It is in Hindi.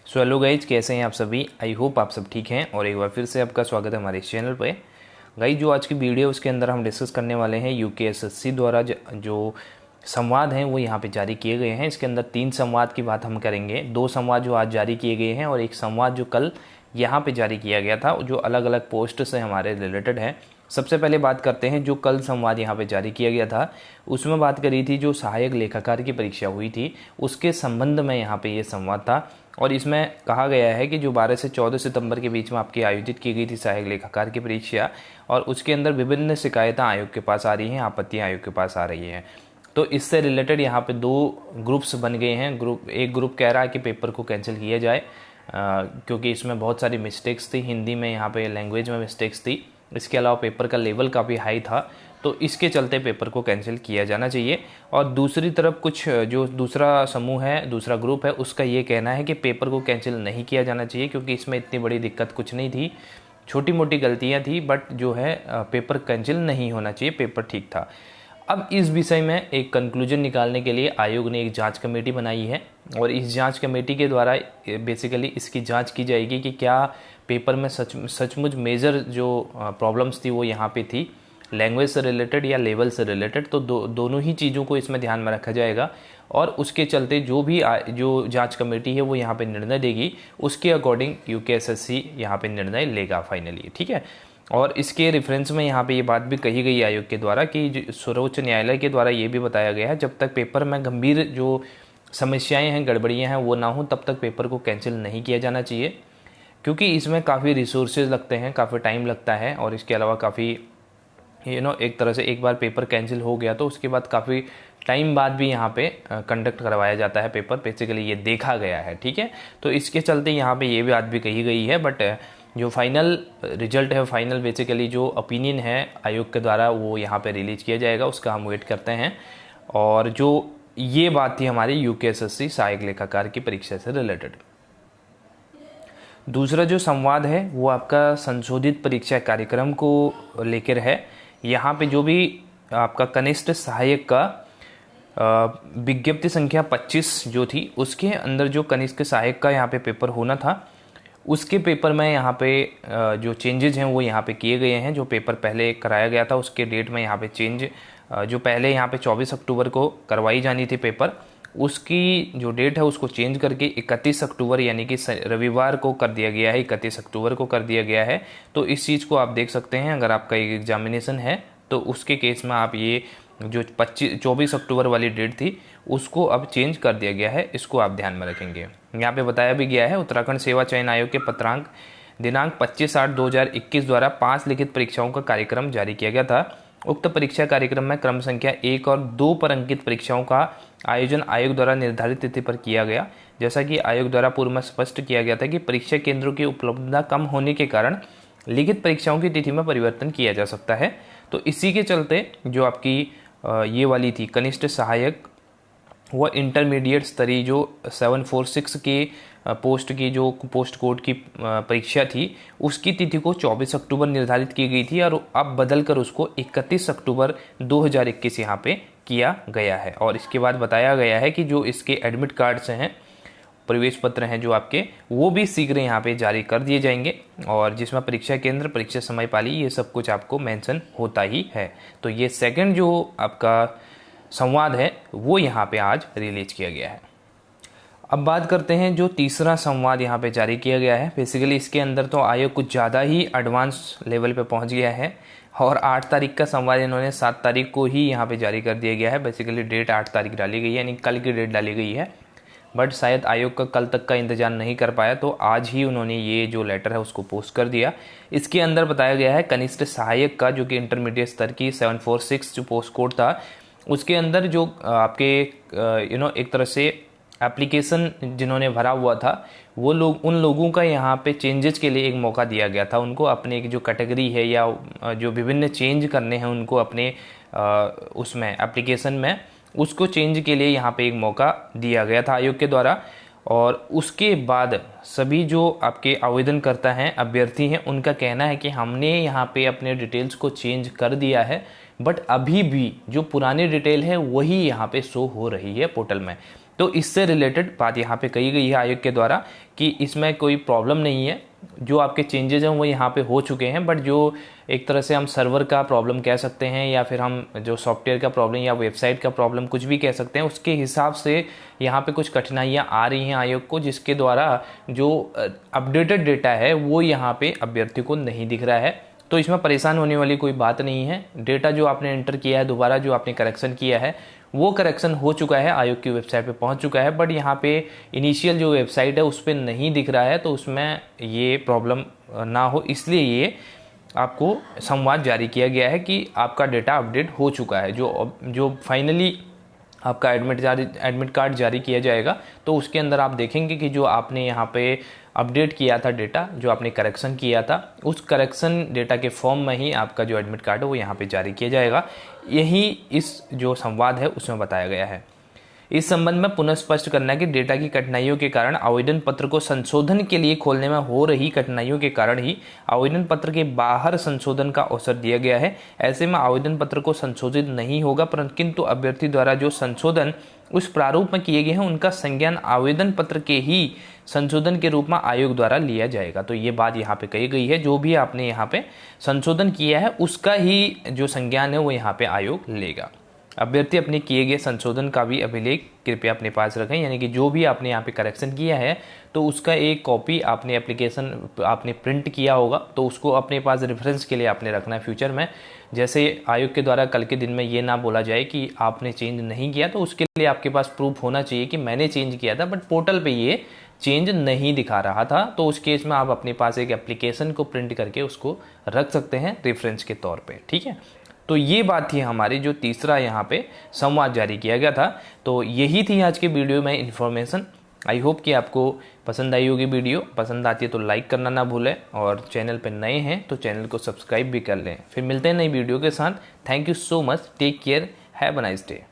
सो हेलो गाइज, कैसे हैं आप सभी। आई होप आप सब ठीक हैं और एक बार फिर से आपका स्वागत है हमारे इस चैनल पे। गाइज, जो आज की वीडियो है उसके अंदर हम डिस्कस करने वाले हैं यूकेएसएससी द्वारा जो संवाद हैं वो यहाँ पे जारी किए गए हैं। इसके अंदर 3 संवाद की बात हम करेंगे। 2 संवाद जो आज जारी किए गए हैं और एक संवाद जो कल यहाँ पे जारी किया गया था, जो अलग अलग पोस्ट से हमारे रिलेटेड है। सबसे पहले बात करते हैं जो कल संवाद यहाँ पे जारी किया गया था। उसमें बात करी थी जो सहायक लेखाकार की परीक्षा हुई थी उसके संबंध में यहाँ पे ये संवाद था। और इसमें कहा गया है कि जो 12 से 14 सितंबर के बीच में आपकी आयोजित की गई थी सहायक लेखाकार की परीक्षा, और उसके अंदर विभिन्न शिकायतें आयोग के पास आ रही हैं, आपत्तियां आयोग के पास आ रही हैं। तो इससे रिलेटेड यहाँ पे 2 ग्रुप्स बन गए हैं। एक ग्रुप कह रहा है कि पेपर को कैंसिल किया जाए क्योंकि इसमें बहुत सारी मिस्टेक्स थी, हिंदी में यहाँ पे लैंग्वेज में मिस्टेक्स थी। इसके अलावा पेपर का लेवल काफ़ी हाई था, तो इसके चलते पेपर को कैंसिल किया जाना चाहिए। और दूसरी तरफ कुछ जो दूसरा समूह है, दूसरा ग्रुप है, उसका ये कहना है कि पेपर को कैंसिल नहीं किया जाना चाहिए क्योंकि इसमें इतनी बड़ी दिक्कत कुछ नहीं थी, छोटी मोटी गलतियां थी, बट जो है पेपर कैंसिल नहीं होना चाहिए, पेपर ठीक था। अब इस विषय में एक कंक्लूजन निकालने के लिए आयोग ने एक जांच कमेटी बनाई है और इस जांच कमेटी के द्वारा बेसिकली इसकी जांच की जाएगी कि क्या पेपर में सचमुच मेजर जो प्रॉब्लम्स थी वो यहाँ पे थी, लैंग्वेज से रिलेटेड या लेवल से रिलेटेड। तो दोनों ही चीज़ों को इसमें ध्यान में रखा जाएगा और उसके चलते जो जांच कमेटी है वो यहाँ पे निर्णय देगी, उसके अकॉर्डिंग यूकेएसएससी यहाँ पे निर्णय लेगा फाइनली, ठीक है। और इसके रेफरेंस में यहाँ पे ये बात भी कही गई आयोग के द्वारा कि सर्वोच्च न्यायालय के द्वारा ये भी बताया गया है जब तक पेपर में गंभीर जो समस्याएं हैं, गड़बड़ियाँ हैं वो ना हो तब तक पेपर को कैंसिल नहीं किया जाना चाहिए, क्योंकि इसमें काफ़ी रिसोर्सेज लगते हैं, काफ़ी टाइम लगता है। और इसके अलावा काफ़ी एक तरह से एक बार पेपर कैंसिल हो गया तो उसके बाद काफ़ी टाइम बाद भी यहाँ पे कंडक्ट करवाया जाता है पेपर, बेसिकली ये देखा गया है, ठीक है। तो इसके चलते यहाँ पे ये बात भी कही गई है, बट जो फाइनल रिजल्ट है, फाइनल बेसिकली जो ओपिनियन है आयोग के द्वारा वो यहाँ पे रिलीज किया जाएगा, उसका हम वेट करते हैं। और जो ये बात थी हमारी यूकेएसएससी सहायक लेखाकार की परीक्षा से रिलेटेड। दूसरा जो संवाद है वो आपका संशोधित परीक्षा कार्यक्रम को लेकर है। यहाँ पे जो भी आपका कनिष्ठ सहायक का विज्ञप्ति संख्या 25 जो थी उसके अंदर जो कनिष्ठ सहायक का यहाँ पे पेपर होना था, उसके पेपर में यहाँ पे जो चेंजेज हैं वो यहाँ पे किए गए हैं। जो पेपर पहले कराया गया था उसके डेट में यहाँ पे चेंज, जो पहले यहाँ पे 24 अक्टूबर को करवाई जानी थी पेपर, उसकी जो डेट है उसको चेंज करके 31 अक्टूबर यानी कि रविवार को कर दिया गया है, 31 अक्टूबर को कर दिया गया है। तो इस चीज़ को आप देख सकते हैं, अगर आपका एक एग्जामिनेशन है तो उसके केस में आप ये जो 24 अक्टूबर वाली डेट थी उसको अब चेंज कर दिया गया है, इसको आप ध्यान में रखेंगे। यहाँ पे बताया भी गया है उत्तराखंड सेवा चयन आयोग के पत्रांक दिनांक 25/8/2021 द्वारा 5 लिखित परीक्षाओं का कार्यक्रम जारी किया गया था। उक्त परीक्षा कार्यक्रम में क्रम संख्या 1 और 2 पर अंकित परीक्षाओं का आयोजन आयोग द्वारा निर्धारित तिथि पर किया गया। जैसा कि आयोग द्वारा पूर्व में स्पष्ट किया गया था कि परीक्षा केंद्रों की उपलब्धता कम होने के कारण लिखित परीक्षाओं की तिथि में परिवर्तन किया जा सकता है। तो इसी के चलते जो आपकी ये वाली थी कनिष्ठ सहायक, वह इंटरमीडिएट स्तरीय जो 746 के पोस्ट की जो पोस्ट कोड की परीक्षा थी उसकी तिथि को 24 अक्टूबर निर्धारित की गई थी और अब बदल कर उसको 31 अक्टूबर 2021 यहाँ पे किया गया है। और इसके बाद बताया गया है कि जो इसके एडमिट कार्ड्स हैं, प्रवेश पत्र हैं जो आपके, वो भी शीघ्र यहाँ पे जारी कर दिए जाएंगे और जिसमें परीक्षा केंद्र, परीक्षा समय पाली, ये सब कुछ आपको मेंशन होता ही है। तो ये सेकंड जो आपका संवाद है वो यहाँ पे आज रिलीज किया गया है। अब बात करते हैं जो तीसरा संवाद यहाँ पे जारी किया गया है। बेसिकली इसके अंदर तो आयोग कुछ ज़्यादा ही एडवांस लेवल पे पहुँच गया है और 8 तारीख का संवाद इन्होंने 7 तारीख को ही यहाँ पे जारी कर दिया गया है। बेसिकली डेट 8 तारीख डाली गई है, यानी कल की डेट डाली गई है, बट शायद आयोग का कल तक का इंतजार नहीं कर पाया तो आज ही उन्होंने ये जो लेटर है उसको पोस्ट कर दिया। इसके अंदर बताया गया है कनिष्ठ सहायक का जो कि इंटरमीडिएट स्तर की 746 जो पोस्ट कोड था उसके अंदर जो आपके एक तरह से एप्लीकेशन जिन्होंने भरा हुआ था वो लोग, उन लोगों का यहाँ पे चेंजेस के लिए एक मौका दिया गया था। उनको अपने जो कैटेगरी है या जो विभिन्न चेंज करने हैं उनको अपने उसमें एप्लीकेशन में, उसको चेंज के लिए यहाँ पे एक मौका दिया गया था आयोग के द्वारा। और उसके बाद सभी जो आपके आवेदन करता हैं, अभ्यर्थी हैं, उनका कहना है कि हमने यहाँ पे अपने डिटेल्स को चेंज कर दिया है, बट अभी भी जो पुरानी डिटेल है वही यहाँ पे शो हो रही है पोर्टल में। तो इससे रिलेटेड बात यहाँ पे कही गई है आयोग के द्वारा कि इसमें कोई प्रॉब्लम नहीं है, जो आपके चेंजेस हैं वो यहाँ पे हो चुके हैं, बट जो एक तरह से हम सर्वर का प्रॉब्लम कह सकते हैं या फिर हम जो सॉफ्टवेयर का प्रॉब्लम या वेबसाइट का प्रॉब्लम कुछ भी कह सकते हैं, उसके हिसाब से यहाँ पे कुछ कठिनाइयाँ आ रही हैं आयोग को, जिसके द्वारा जो अपडेटेड डेटा है वो यहाँ पे अभ्यर्थी को नहीं दिख रहा है। तो इसमें परेशान होने वाली कोई बात नहीं है। डेटा जो आपने एंटर किया है, दोबारा जो आपने करेक्शन किया है, वो करेक्शन हो चुका है, आयोग की वेबसाइट पे पहुंच चुका है, बट यहाँ पे इनिशियल जो वेबसाइट है उस पर नहीं दिख रहा है। तो उसमें ये प्रॉब्लम ना हो इसलिए ये आपको संवाद जारी किया गया है कि आपका डेटा अपडेट हो चुका है। जो फाइनली आपका एडमिट कार्ड जारी किया जाएगा तो उसके अंदर आप देखेंगे कि जो आपने यहाँ पे अपडेट किया था डेटा, जो आपने करेक्शन किया था, उस करेक्शन डेटा के फॉर्म में ही आपका जो एडमिट कार्ड है वो यहाँ पे जारी किया जाएगा। यही इस जो संवाद है उसमें बताया गया है। इस संबंध में पुनः स्पष्ट करना है कि डेटा की कठिनाइयों के कारण आवेदन पत्र को संशोधन के लिए खोलने में हो रही कठिनाइयों के कारण ही आवेदन पत्र के बाहर संशोधन का अवसर दिया गया है। ऐसे में आवेदन पत्र को संशोधित नहीं होगा, किंतु अभ्यर्थी द्वारा जो संशोधन उस प्रारूप में किए गए हैं उनका संज्ञान आवेदन पत्र के ही संशोधन के रूप में आयोग द्वारा लिया जाएगा। तो ये बात यहाँ पे कही गई है, जो भी आपने यहाँ पे संशोधन किया है उसका ही जो संज्ञान है वो यहाँ पे आयोग लेगा। अभ्यर्थी अपने किए गए संशोधन का भी अभिलेख कृपया अपने पास रखें, यानी कि जो भी आपने यहाँ पे करेक्शन किया है तो उसका एक कॉपी आपने एप्लीकेशन आपने प्रिंट किया होगा, तो उसको अपने पास रेफरेंस के लिए आपने रखना है फ्यूचर में। जैसे आयोग के द्वारा कल के दिन में ये ना बोला जाए कि आपने चेंज नहीं किया, तो उसके लिए आपके पास प्रूफ होना चाहिए कि मैंने चेंज किया था बट पोर्टल पर ये चेंज नहीं दिखा रहा था। तो उस केस में आप अपने पास एक एप्लीकेशन को प्रिंट करके उसको रख सकते हैं रेफरेंस के तौर पे, ठीक है। तो ये बात थी हमारी जो तीसरा यहाँ पे संवाद जारी किया गया था। तो यही थी आज के वीडियो में इन्फॉर्मेशन। आई होप कि आपको पसंद आई होगी वीडियो। पसंद आती है तो लाइक करना ना भूलें, और चैनल पे नए हैं तो चैनल को सब्सक्राइब भी कर लें। फिर मिलते हैं नई वीडियो के साथ। Thank you so much, take care, have a nice day.